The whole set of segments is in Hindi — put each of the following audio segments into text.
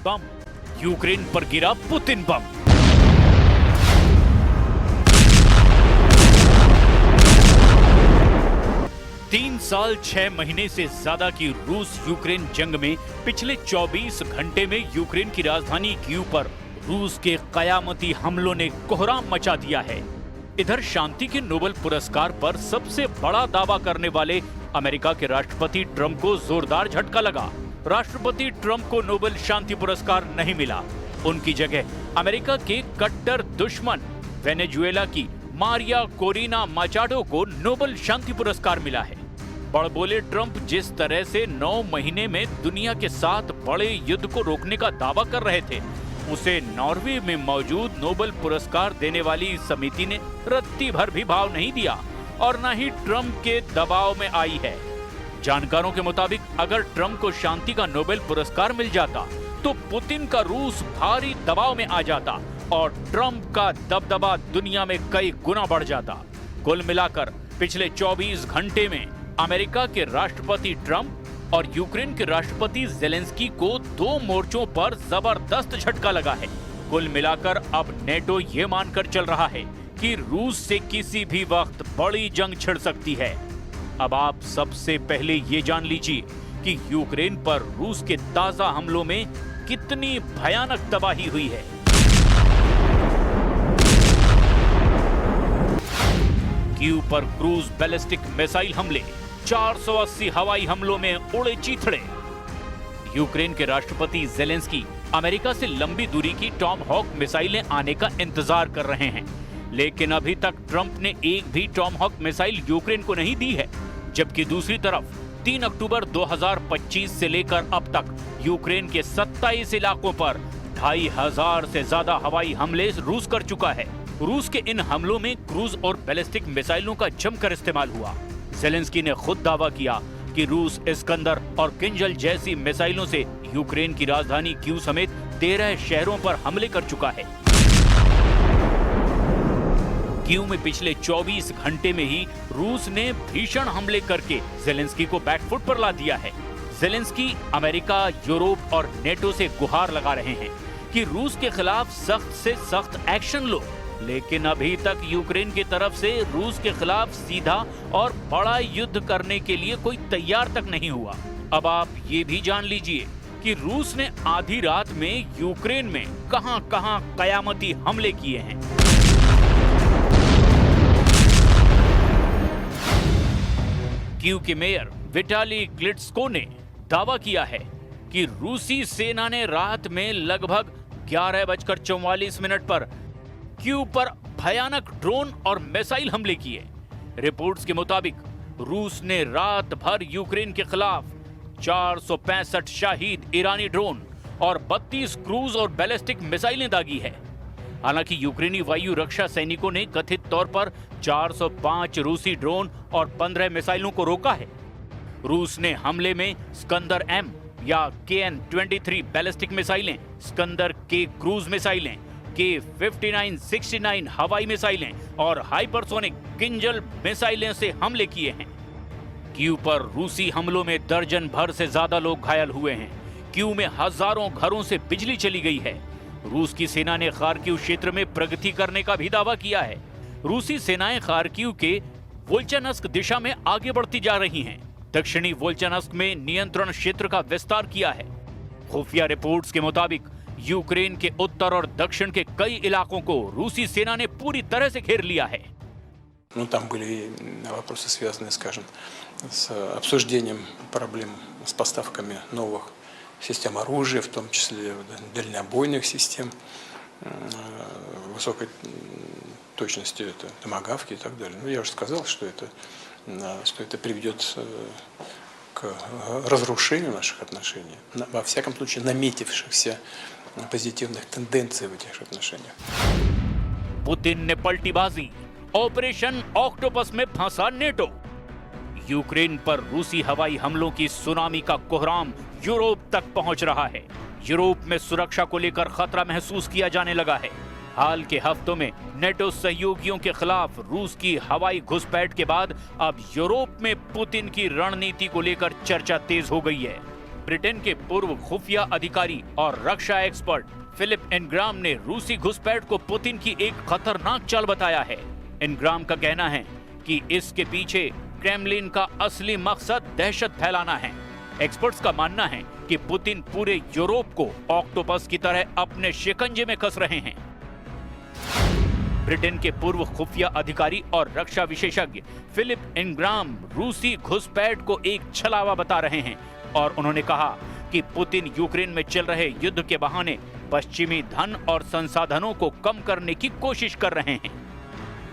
बम, यूक्रेन पर गिरा पुतिन बम। तीन साल 6 महीने से ज्यादा की रूस यूक्रेन जंग में पिछले 24 घंटे में यूक्रेन की राजधानी कीव पर रूस के कयामती हमलों ने कोहराम मचा दिया है। इधर शांति के नोबेल पुरस्कार पर सबसे बड़ा दावा करने वाले अमेरिका के राष्ट्रपति ट्रंप को जोरदार झटका लगा। राष्ट्रपति ट्रंप को नोबेल शांति पुरस्कार नहीं मिला। उनकी जगह अमेरिका के कट्टर दुश्मन वेनेजुएला की मारिया कोरिना माचाडो को नोबेल शांति पुरस्कार मिला है। बड़बोले ट्रंप जिस तरह से 9 महीने में दुनिया के 7 बड़े युद्ध को रोकने का दावा कर रहे थे, उसे नॉर्वे में मौजूद नोबेल पुरस्कार देने वाली समिति ने रत्ती भर भी भाव नहीं दिया और न ही ट्रंप के दबाव में आई है। जानकारों के मुताबिक अगर ट्रंप को शांति का नोबेल पुरस्कार मिल जाता तो पुतिन का रूस भारी दबाव में आ जाता और ट्रंप का दबदबा दुनिया में कई गुना बढ़ जाता। कुल मिलाकर पिछले 24 घंटे में अमेरिका के राष्ट्रपति ट्रंप और यूक्रेन के राष्ट्रपति ज़ेलेंस्की को 2 मोर्चों पर जबरदस्त झटका लगा है। कुल मिलाकर अब नेटो ये मानकर चल रहा है कि रूस से किसी भी वक्त बड़ी जंग छिड़ सकती है। अब आप सबसे पहले ये जान लीजिए कि यूक्रेन पर रूस के ताजा हमलों में कितनी भयानक तबाही हुई है। कीव पर क्रूज बैलिस्टिक मिसाइल हमले, 480 हवाई हमलों में उड़े चीथड़े। यूक्रेन के राष्ट्रपति ज़ेलेंस्की अमेरिका से लंबी दूरी की टॉम हॉक मिसाइलें आने का इंतजार कर रहे हैं, लेकिन अभी तक ट्रंप ने एक भी टॉम हॉक मिसाइल यूक्रेन को नहीं दी है। जबकि दूसरी तरफ 3 अक्टूबर 2025 से लेकर अब तक यूक्रेन के 27 इलाकों पर 2500 से ज्यादा हवाई हमले रूस कर चुका है। रूस के इन हमलों में क्रूज और बैलिस्टिक मिसाइलों का जमकर इस्तेमाल हुआ। ज़ेलेंस्की ने खुद दावा किया कि रूस इस्कंदर और किंजल जैसी मिसाइलों से यूक्रेन की राजधानी कीव समेत 13 शहरों पर हमले कर चुका है। कीव में पिछले 24 घंटे में ही रूस ने भीषण हमले करके ज़ेलेंस्की को बैकफुट पर ला दिया है। ज़ेलेंस्की अमेरिका, यूरोप और नेटो से गुहार लगा रहे हैं कि रूस के खिलाफ सख्त से सख्त एक्शन लो, लेकिन अभी तक यूक्रेन की तरफ से रूस के खिलाफ सीधा और बड़ा युद्ध करने के लिए कोई तैयार तक नहीं हुआ। अब आप ये भी जान लीजिए कि रूस ने आधी रात में यूक्रेन में कहां-कहां कयामती हमले किए हैं। कीव के मेयर विटाली क्लिट्स्को ने दावा किया है कि रूसी सेना ने रात में लगभग 11:44 पर कीव पर भयानक ड्रोन और मिसाइल हमले किए। रिपोर्ट्स के मुताबिक रूस ने रात भर यूक्रेन के खिलाफ 465 शाहिद ईरानी ड्रोन और 32 क्रूज और बैलिस्टिक मिसाइलें दागी है। हालांकि यूक्रेनी वायु रक्षा सैनिकों ने कथित तौर पर 405 रूसी ड्रोन और 15 मिसाइलों को रोका है। रूस ने हमले में स्कंदर एम या KN-23 बैलिस्टिक मिसाइलें, स्कंदर के क्रूज मिसाइलें, K-59-69 हवाई मिसाइलें और हाइपरसोनिक किंजल मिसाइलें से हमले किए हैं। कीव पर रूसी हमलों में दर्जन भर से ज्यादा लोग घायल हुए हैं। कीव में हजारों घरों से बिजली चली गई है। रूस की सेना ने खार्किव क्षेत्र में प्रगति करने का भी दावा किया है। रूसी सेनाएं खार्किव के वोल्चानस्क दिशा में आगे बढ़ती जा रही हैं। दक्षिणी वोल्चानस्क में नियंत्रण क्षेत्र का विस्तार किया है। खुफिया रिपोर्ट्स के मुताबिक यूक्रेन के उत्तर और दक्षिण के कई इलाकों को रूसी सेना ने पूरी तरह से घेर लिया है। Там были вопросы, связанные, скажем, с обсуждением проблем с поставками новых систем оружия, в том числе дальнобойных систем высокой точности, это томагавки и так далее. Ну, я уже сказал, что это приведет к разрушению наших отношений, во всяком случае наметившихся позитивных тенденций в этих отношениях. पुतिन ने पलटी बाजी, ऑपरेशन ऑक्टोपस में फंसा नेटो। यूक्रेन पर रूसी हवाई हमलों की सुनामी का कोहराम यूरोप तक पहुंच रहा है। यूरोप में सुरक्षा को लेकर खतरा महसूस किया जाने लगा है। हाल के हफ्तों में नेटो सहयोगियों के खिलाफ रूस की हवाई घुसपैठ के बाद अब यूरोप में पुतिन की रणनीति को लेकर चर्चा तेज हो गई है। ब्रिटेन के पूर्व खुफिया अधिकारी और रक्षा एक्सपर्ट फिलिप इनग्राम ने रूसी घुसपैठ को पुतिन की एक खतरनाक चाल बताया है। इनग्राम का कहना है कि इसके पीछे क्रेमलिन का असली मकसद दहशत फैलाना है। एक्सपर्ट्स का मानना है कि पुतिन पूरे यूरोप को ऑक्टोपस की तरह अपने शिकंजे में कस रहे हैं। ब्रिटेन के पूर्व खुफिया अधिकारी और रक्षा विशेषज्ञ फिलिप इनग्राम रूसी घुसपैठ को एक छलावा बता रहे हैं और उन्होंने कहा कि पुतिन यूक्रेन में चल रहे युद्ध के बहाने पश्चिमी धन और संसाधनों को कम करने की कोशिश कर रहे हैं।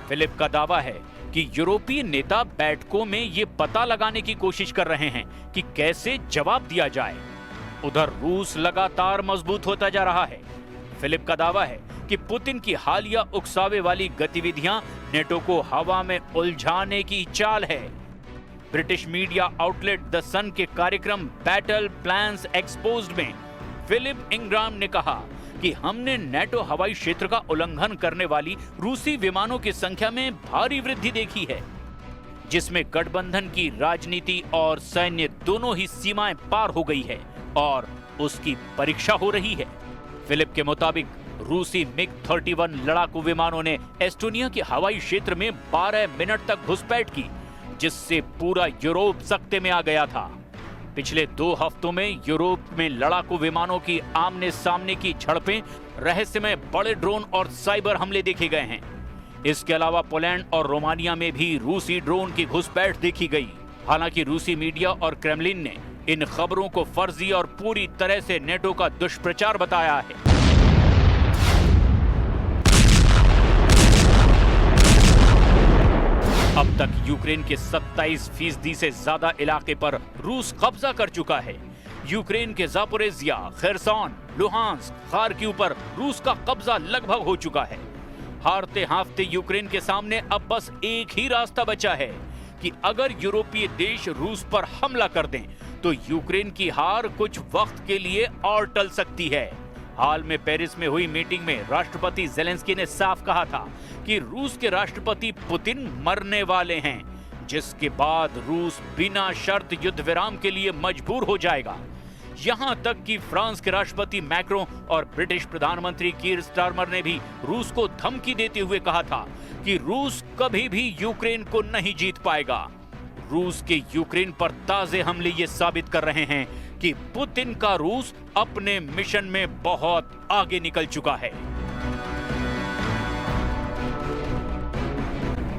फिलिप का दावा है कि यूरोपीय नेता बैठकों में ये पता लगाने की कोशिश कर रहे हैं कि कैसे जवाब दिया जाए। उधर रूस लगातार मजबूत होता जा रहा है। फिलिप का दावा है कि पुतिन की हालिया उकसावे वाली गतिविधियां नेटो को हवा में उलझाने की चाल है। ब्रिटिश मीडिया आउटलेट द सन के कार्यक्रम बैटल प्लान्स एक्सपोज्ड में फिलिप इनग्राम ने कहा कि हमने नेटो हवाई क्षेत्र का उल्लंघन करने वाली रूसी विमानों की संख्या में भारी वृद्धि देखी है, जिसमें गठबंधन की राजनीति और सैन्य दोनों ही सीमाएं पार हो गई है और उसकी परीक्षा हो रही है। फिलिप के मुताबिक रूसी मिग-31 लड़ाकू विमानों ने एस्टोनिया के हवाई क्षेत्र में 12 मिनट तक घुसपैठ की, जिससे पूरा यूरोप सख्ते में आ गया था। पिछले 2 हफ्तों में यूरोप में लड़ाकू विमानों की आमने सामने की झड़पें, रहस्यमय बड़े ड्रोन और साइबर हमले देखे गए हैं। इसके अलावा पोलैंड और रोमानिया में भी रूसी ड्रोन की घुसपैठ देखी गई। हालांकि रूसी मीडिया और क्रेमलिन ने इन खबरों को फर्जी और पूरी तरह से नेटो का दुष्प्रचार बताया है। अब तक यूक्रेन के 27% से ज्यादा इलाके पर रूस कब्जा कर चुका है। यूक्रेन के जापोरेजिया, खेरसॉन, लुहांस्क, खार्किव पर रूस का कब्जा लगभग हो चुका है। हारते हारते यूक्रेन के सामने अब बस एक ही रास्ता बचा है कि अगर यूरोपीय देश रूस पर हमला कर दें तो यूक्रेन की हार कुछ वक्त के लिए और टल सकती है। हाल में पेरिस में हुई मीटिंग में राष्ट्रपति जेलेंस्की ने साफ कहा था कि रूस के राष्ट्रपति पुतिन मरने वाले हैं, जिसके बाद रूस बिना शर्त युद्ध विराम के लिए मजबूर हो जाएगा। यहां तक कि फ्रांस के राष्ट्रपति मैक्रों और ब्रिटिश प्रधानमंत्री कीर स्टारमर ने भी रूस को धमकी देते हुए कहा था कि रूस कभी भी यूक्रेन को नहीं जीत पाएगा। रूस के यूक्रेन पर ताजे हमले ये साबित कर रहे हैं कि पुतिन का रूस अपने मिशन में बहुत आगे निकल चुका है।